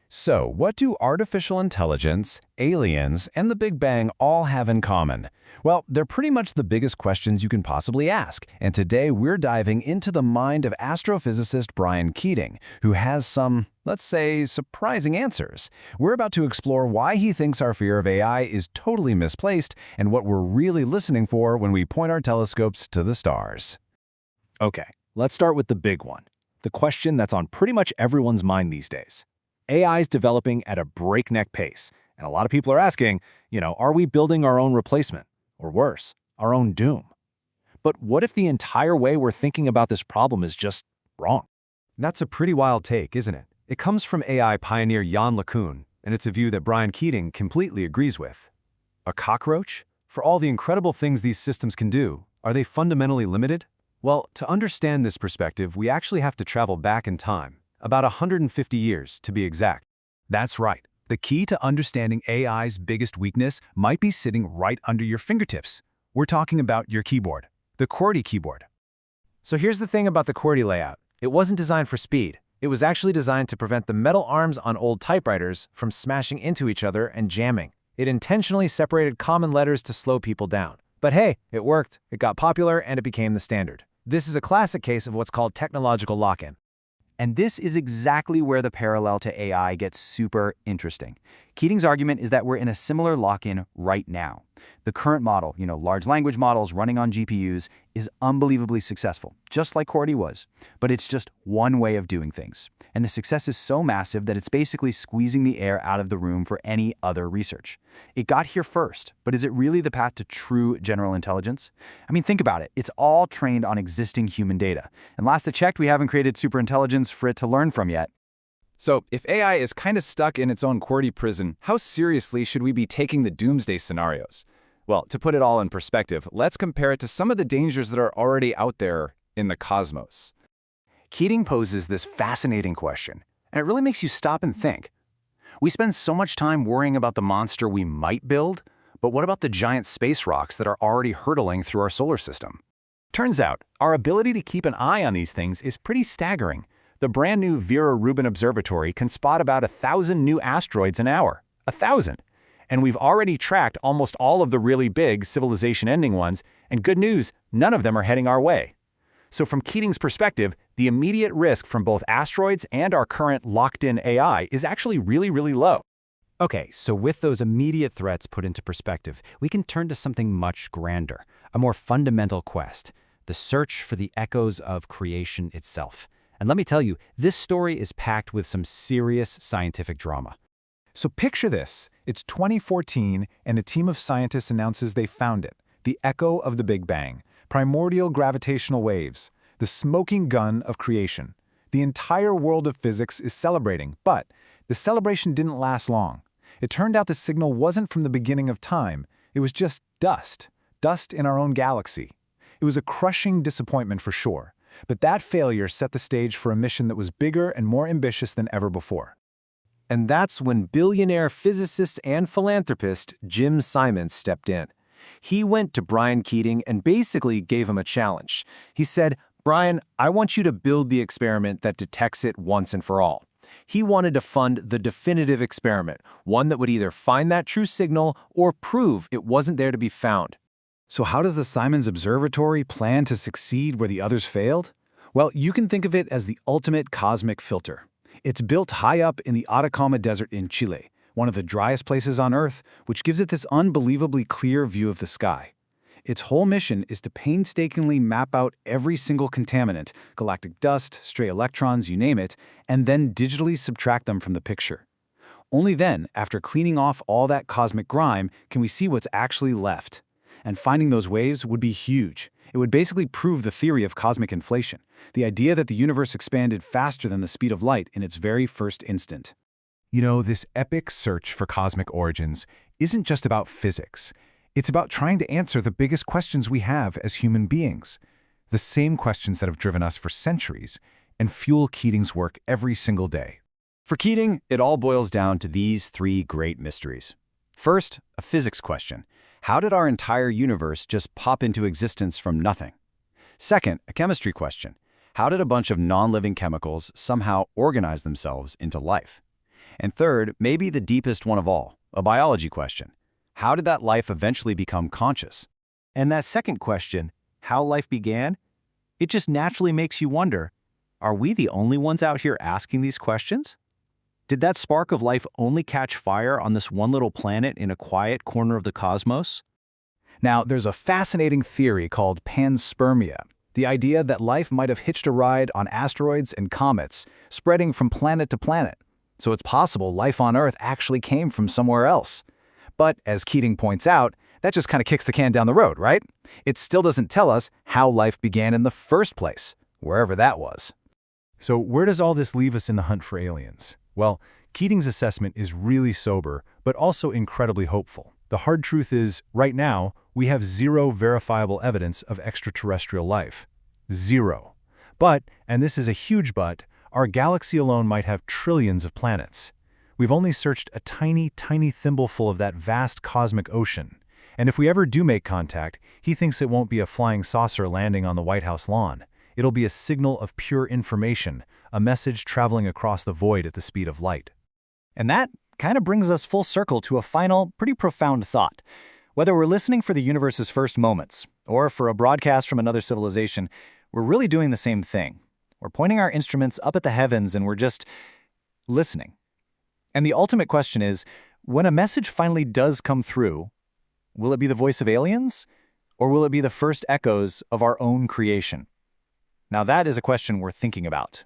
So, what do artificial intelligence, aliens, and the Big Bang all have in common? Well, they're pretty much the biggest questions you can possibly ask, and today we're diving into the mind of astrophysicist Brian Keating, who has some, let's say, surprising answers. We're about to explore why he thinks our fear of AI is totally misplaced and what we're really listening for when we point our telescopes to the stars. Okay, let's start with the big one, the question that's on pretty much everyone's mind these days. AI is developing at a breakneck pace, and a lot of people are asking, are we building our own replacement? Or worse, our own doom? But what if the entire way we're thinking about this problem is just wrong? That's a pretty wild take, isn't it? It comes from AI pioneer Yann LeCun, and it's a view that Brian Keating completely agrees with. A cockroach? For all the incredible things these systems can do, are they fundamentally limited? Well, to understand this perspective, we actually have to travel back in time. About 150 years, to be exact. That's right. The key to understanding AI's biggest weakness might be sitting right under your fingertips. We're talking about your keyboard, the QWERTY keyboard. So here's the thing about the QWERTY layout. It wasn't designed for speed. It was actually designed to prevent the metal arms on old typewriters from smashing into each other and jamming. It intentionally separated common letters to slow people down. But hey, it worked. It got popular and it became the standard. This is a classic case of what's called technological lock-in. And this is exactly where the parallel to AI gets super interesting. Keating's argument is that we're in a similar lock-in right now. The current model, large language models running on GPUs, is unbelievably successful, just like QWERTY was. But it's just one way of doing things. And the success is so massive that it's basically squeezing the air out of the room for any other research. It got here first, but is it really the path to true general intelligence? I mean, think about it. It's all trained on existing human data. And last I checked, we haven't created superintelligence for it to learn from yet. So, if AI is kind of stuck in its own QWERTY prison, how seriously should we be taking the doomsday scenarios? Well, to put it all in perspective, let's compare it to some of the dangers that are already out there in the cosmos. Keating poses this fascinating question, and it really makes you stop and think. We spend so much time worrying about the monster we might build, but what about the giant space rocks that are already hurtling through our solar system? Turns out, our ability to keep an eye on these things is pretty staggering. The brand new Vera Rubin Observatory can spot about 1,000 new asteroids an hour. 1,000! And we've already tracked almost all of the really big, civilization-ending ones, and good news, none of them are heading our way. So from Keating's perspective, the immediate risk from both asteroids and our current locked-in AI is actually really, really low. Okay, so with those immediate threats put into perspective, we can turn to something much grander, a more fundamental quest, the search for the echoes of creation itself. And let me tell you, this story is packed with some serious scientific drama. So picture this. It's 2014, and a team of scientists announces they found it, the echo of the Big Bang, primordial gravitational waves, the smoking gun of creation. The entire world of physics is celebrating, but the celebration didn't last long. It turned out the signal wasn't from the beginning of time. It was just dust in our own galaxy. It was a crushing disappointment for sure. But that failure set the stage for a mission that was bigger and more ambitious than ever before. And that's when billionaire physicist and philanthropist Jim Simons stepped in. He went to Brian Keating and basically gave him a challenge. He said, "Brian, I want you to build the experiment that detects it once and for all." He wanted to fund the definitive experiment, one that would either find that true signal or prove it wasn't there to be found. So how does the Simons Observatory plan to succeed where the others failed? Well, you can think of it as the ultimate cosmic filter. It's built high up in the Atacama Desert in Chile, one of the driest places on Earth, which gives it this unbelievably clear view of the sky. Its whole mission is to painstakingly map out every single contaminant, galactic dust, stray electrons, you name it, and then digitally subtract them from the picture. Only then, after cleaning off all that cosmic grime, can we see what's actually left. And finding those waves would be huge. It would basically prove the theory of cosmic inflation, the idea that the universe expanded faster than the speed of light in its very first instant. This epic search for cosmic origins isn't just about physics. It's about trying to answer the biggest questions we have as human beings, the same questions that have driven us for centuries and fuel Keating's work every single day. For Keating, it all boils down to these three great mysteries. First, a physics question. How did our entire universe just pop into existence from nothing? Second, a chemistry question. How did a bunch of non-living chemicals somehow organize themselves into life? And third, maybe the deepest one of all, a biology question. How did that life eventually become conscious? And that second question, how life began, it just naturally makes you wonder, are we the only ones out here asking these questions? Did that spark of life only catch fire on this one little planet in a quiet corner of the cosmos? Now, there's a fascinating theory called panspermia, the idea that life might have hitched a ride on asteroids and comets, spreading from planet to planet. So it's possible life on Earth actually came from somewhere else. But, as Keating points out, that just kind of kicks the can down the road, right? It still doesn't tell us how life began in the first place, wherever that was. So where does all this leave us in the hunt for aliens? Well, Keating's assessment is really sober, but also incredibly hopeful. The hard truth is, right now, we have zero verifiable evidence of extraterrestrial life. Zero. But, and this is a huge but, our galaxy alone might have trillions of planets. We've only searched a tiny, tiny thimbleful of that vast cosmic ocean. And if we ever do make contact, he thinks it won't be a flying saucer landing on the White House lawn. It'll be a signal of pure information, a message traveling across the void at the speed of light. And that kind of brings us full circle to a final, pretty profound thought. Whether we're listening for the universe's first moments, or for a broadcast from another civilization, we're really doing the same thing. We're pointing our instruments up at the heavens and we're just listening. And the ultimate question is, when a message finally does come through, will it be the voice of aliens, or will it be the first echoes of our own creation? Now that is a question worth thinking about.